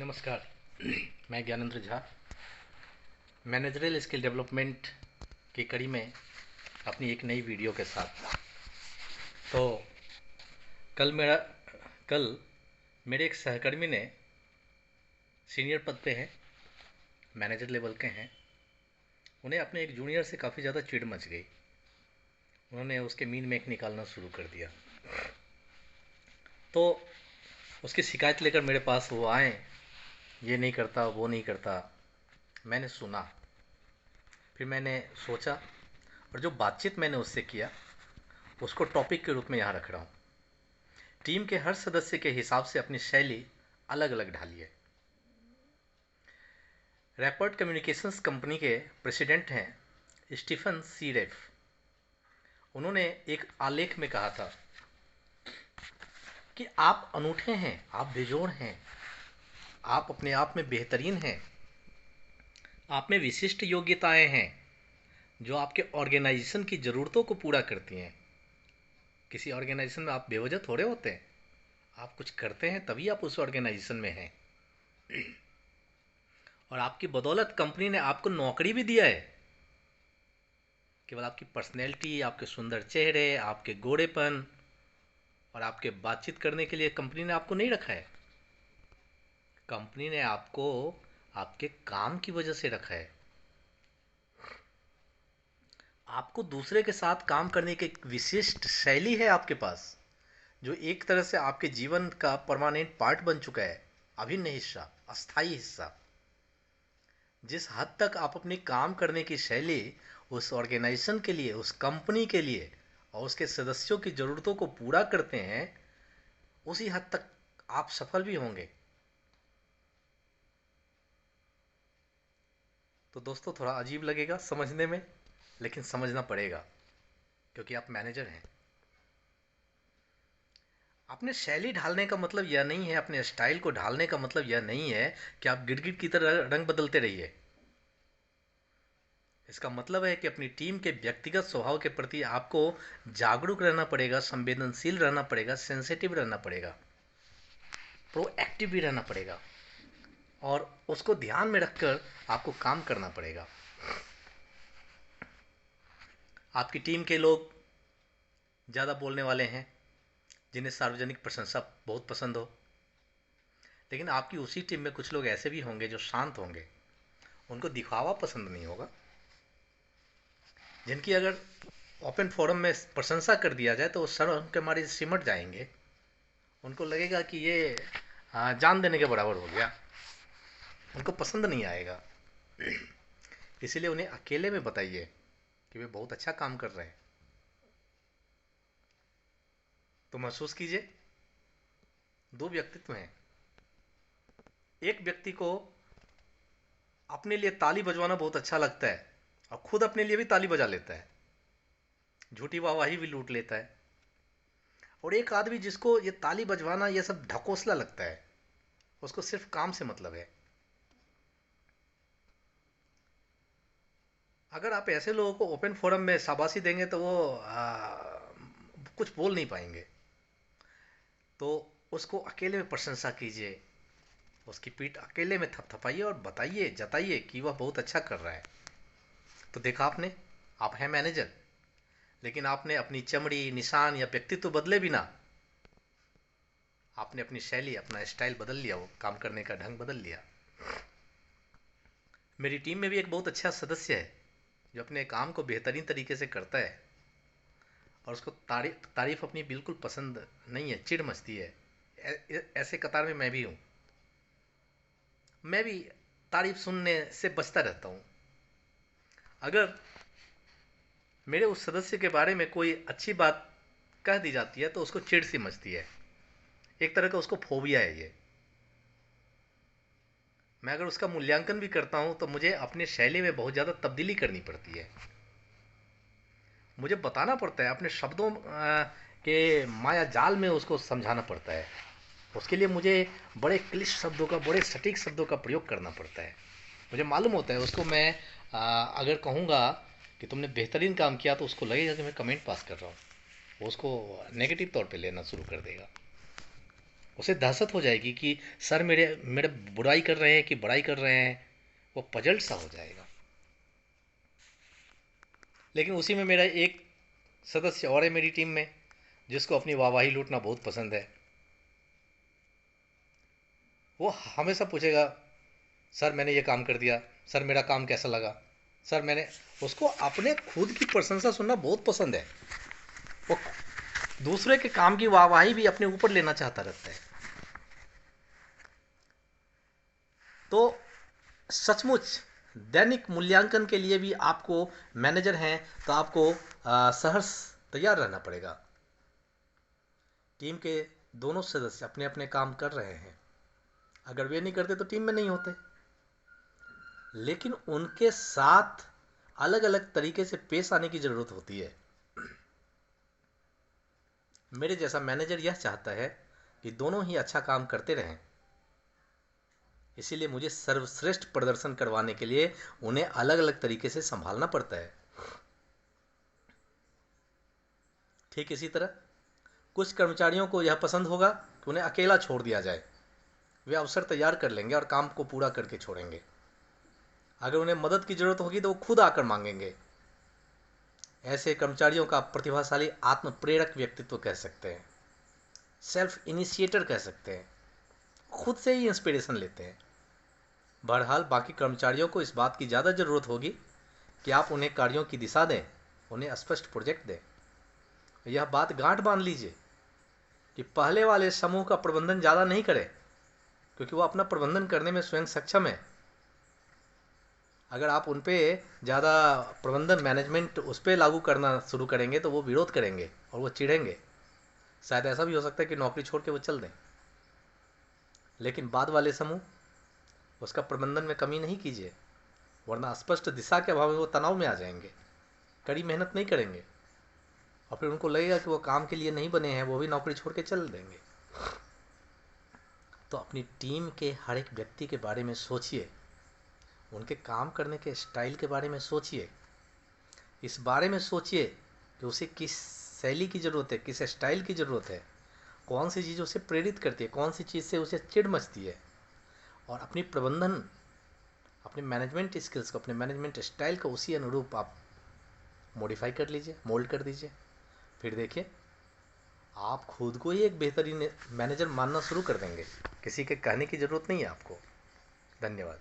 नमस्कार। मैं Gyanendra Jha managerial skill development की कड़ी में अपनी एक नई वीडियो के साथ। तो कल मेरे एक सहकर्मी ने, सीनियर पद पे हैं, मैनेजर लेवल के हैं, उन्हें अपने एक जूनियर से काफ़ी ज़्यादा चिढ़ मच गई। उन्होंने उसके मीन मेक निकालना शुरू कर दिया। तो उसकी शिकायत लेकर मेरे पास वो आए, ये नहीं करता, वो नहीं करता। मैंने सुना, फिर मैंने सोचा और जो बातचीत मैंने उससे किया उसको टॉपिक के रूप में यहाँ रख रहा हूँ। टीम के हर सदस्य के हिसाब से अपनी शैली अलग अलग ढालिए। रैपर्ड कम्युनिकेशंस कंपनी के प्रेसिडेंट हैं स्टीफन सीरेफ। उन्होंने एक आलेख में कहा था कि आप अनूठे हैं, आप बेजोड़ हैं, आप अपने आप में बेहतरीन हैं, आप में विशिष्ट योग्यताएं हैं जो आपके ऑर्गेनाइजेशन की ज़रूरतों को पूरा करती हैं। किसी ऑर्गेनाइजेशन में आप बेवजह थोड़े होते हैं, आप कुछ करते हैं तभी आप उस ऑर्गेनाइजेशन में हैं। और आपकी बदौलत कंपनी ने आपको नौकरी भी दिया है। केवल आपकी पर्सनैलिटी, आपके सुंदर चेहरे, आपके गोरेपन और आपके बातचीत करने के लिए कंपनी ने आपको नहीं रखा है। कंपनी ने आपको आपके काम की वजह से रखा है। आपको दूसरे के साथ काम करने की एक विशिष्ट शैली है आपके पास, जो एक तरह से आपके जीवन का परमानेंट पार्ट बन चुका है, अभिन्न हिस्सा, अस्थाई हिस्सा। जिस हद तक आप अपनी काम करने की शैली उस ऑर्गेनाइजेशन के लिए, उस कंपनी के लिए और उसके सदस्यों की ज़रूरतों को पूरा करते हैं, उसी हद तक आप सफल भी होंगे। तो दोस्तों, थोड़ा अजीब लगेगा समझने में, लेकिन समझना पड़ेगा क्योंकि आप मैनेजर हैं। अपने शैली ढालने का मतलब यह नहीं है, अपने स्टाइल को ढालने का मतलब यह नहीं है कि आप गिरगिट की तरह रंग बदलते रहिए। इसका मतलब है कि अपनी टीम के व्यक्तिगत स्वभाव के प्रति आपको जागरूक रहना पड़ेगा, संवेदनशील रहना पड़ेगा, सेंसिटिव रहना पड़ेगा, प्रोएक्टिव भी रहना पड़ेगा और उसको ध्यान में रखकर आपको काम करना पड़ेगा। आपकी टीम के लोग ज़्यादा बोलने वाले हैं, जिन्हें सार्वजनिक प्रशंसा बहुत पसंद हो, लेकिन आपकी उसी टीम में कुछ लोग ऐसे भी होंगे जो शांत होंगे, उनको दिखावा पसंद नहीं होगा, जिनकी अगर ओपन फोरम में प्रशंसा कर दिया जाए तो वो शर्म के मारे सिमट जाएंगे। उनको लगेगा कि ये जान देने के बराबर हो गया, उनको पसंद नहीं आएगा। इसीलिए उन्हें अकेले में बताइए कि वे बहुत अच्छा काम कर रहे हैं। तो महसूस कीजिए, दो व्यक्तित्व हैं। एक व्यक्ति को अपने लिए ताली बजवाना बहुत अच्छा लगता है और खुद अपने लिए भी ताली बजा लेता है, झूठी वाहवाही भी लूट लेता है। और एक आदमी जिसको ये ताली बजवाना ये सब ढकोसला लगता है, उसको सिर्फ काम से मतलब है। अगर आप ऐसे लोगों को ओपन फोरम में शाबाशी देंगे तो वो कुछ बोल नहीं पाएंगे। तो उसको अकेले में प्रशंसा कीजिए, उसकी पीठ अकेले में थपथपाइए और बताइए, जताइए कि वह बहुत अच्छा कर रहा है। तो देखा आपने, आप हैं मैनेजर, लेकिन आपने अपनी चमड़ी, निशान या व्यक्तित्व बदले बिना आपने अपनी शैली, अपना स्टाइल बदल लिया, वो काम करने का ढंग बदल लिया। मेरी टीम में भी एक बहुत अच्छा सदस्य है जो अपने काम को बेहतरीन तरीके से करता है और उसको तारीफ अपनी बिल्कुल पसंद नहीं है, चिढ़ मचती है। ऐसे कतार में मैं भी हूँ। मैं भी तारीफ सुनने से बचता रहता हूँ। अगर मेरे उस सदस्य के बारे में कोई अच्छी बात कह दी जाती है तो उसको चिढ़ सी मचती है, एक तरह का उसको फोबिया है ये। मैं अगर उसका मूल्यांकन भी करता हूँ तो मुझे अपनी शैली में बहुत ज़्यादा तब्दीली करनी पड़ती है। मुझे बताना पड़ता है, अपने शब्दों के माया जाल में उसको समझाना पड़ता है। उसके लिए मुझे बड़े क्लिष्ट शब्दों का, बड़े सटीक शब्दों का प्रयोग करना पड़ता है। मुझे मालूम होता है उसको मैं अगर कहूँगा कि तुमने बेहतरीन काम किया तो उसको लगेगा कि मैं कमेंट पास कर रहा हूँ, वो उसको नेगेटिव तौर पे लेना शुरू कर देगा। उसे दहशत हो जाएगी कि सर मेरे मेरे बुराई कर रहे हैं कि बड़ाई कर रहे हैं। वो पजल सा हो जाएगा। लेकिन उसी में मेरा एक सदस्य और है मेरी टीम में, जिसको अपनी वाहवाही लूटना बहुत पसंद है। वो हमेशा पूछेगा, सर मैंने ये काम कर दिया, सर मेरा काम कैसा लगा, सर मैंने। उसको अपने खुद की प्रशंसा सुनना बहुत पसंद है। वो दूसरे के काम की वाहवाही भी अपने ऊपर लेना चाहता रहता है। तो सचमुच दैनिक मूल्यांकन के लिए भी आपको, मैनेजर हैं तो आपको सहर्ष तैयार रहना पड़ेगा। टीम के दोनों सदस्य अपने अपने काम कर रहे हैं, अगर वे नहीं करते तो टीम में नहीं होते। लेकिन उनके साथ अलग अलग तरीके से पेश आने की जरूरत होती है। मेरे जैसा मैनेजर यह चाहता है कि दोनों ही अच्छा काम करते रहें। इसीलिए मुझे सर्वश्रेष्ठ प्रदर्शन करवाने के लिए उन्हें अलग अलग तरीके से संभालना पड़ता है। ठीक इसी तरह कुछ कर्मचारियों को यह पसंद होगा कि उन्हें अकेला छोड़ दिया जाए। वे अवसर तैयार कर लेंगे और काम को पूरा करके छोड़ेंगे। अगर उन्हें मदद की जरूरत होगी तो वो खुद आकर मांगेंगे। ऐसे कर्मचारियों का प्रतिभाशाली आत्म प्रेरक व्यक्तित्व कह सकते हैं, सेल्फ इनिशिएटर कह सकते हैं, खुद से ही इंस्पिरेशन लेते हैं। बहरहाल बाकी कर्मचारियों को इस बात की ज़्यादा ज़रूरत होगी कि आप उन्हें कार्यों की दिशा दें, उन्हें स्पष्ट प्रोजेक्ट दें। यह बात गांठ बांध लीजिए कि पहले वाले समूह का प्रबंधन ज़्यादा नहीं करें, क्योंकि वो अपना प्रबंधन करने में स्वयं सक्षम है। अगर आप उन पे ज़्यादा प्रबंधन मैनेजमेंट उस पर लागू करना शुरू करेंगे तो वो विरोध करेंगे और वो चिढ़ेंगे। शायद ऐसा भी हो सकता है कि नौकरी छोड़ के वो चल दें। लेकिन बाद वाले समूह, उसका प्रबंधन में कमी नहीं कीजिए, वरना स्पष्ट दिशा के अभाव में वो तनाव में आ जाएंगे, कड़ी मेहनत नहीं करेंगे और फिर उनको लगेगा कि वो काम के लिए नहीं बने हैं, वो भी नौकरी छोड़ के चल देंगे। तो अपनी टीम के हर एक व्यक्ति के बारे में सोचिए, उनके काम करने के स्टाइल के बारे में सोचिए। इस बारे में सोचिए कि उसे किस शैली की ज़रूरत है, किस स्टाइल की ज़रूरत है, कौन सी चीज़ उसे प्रेरित करती है, कौन सी चीज़ से उसे चिढ़ मचती है। और अपनी प्रबंधन, अपने मैनेजमेंट स्किल्स को, अपने मैनेजमेंट स्टाइल को उसी अनुरूप आप मॉडिफाई कर लीजिए, मोल्ड कर दीजिए। फिर देखिए आप खुद को ही एक बेहतरीन मैनेजर मानना शुरू कर देंगे। किसी के कहने की ज़रूरत नहीं है आपको। धन्यवाद।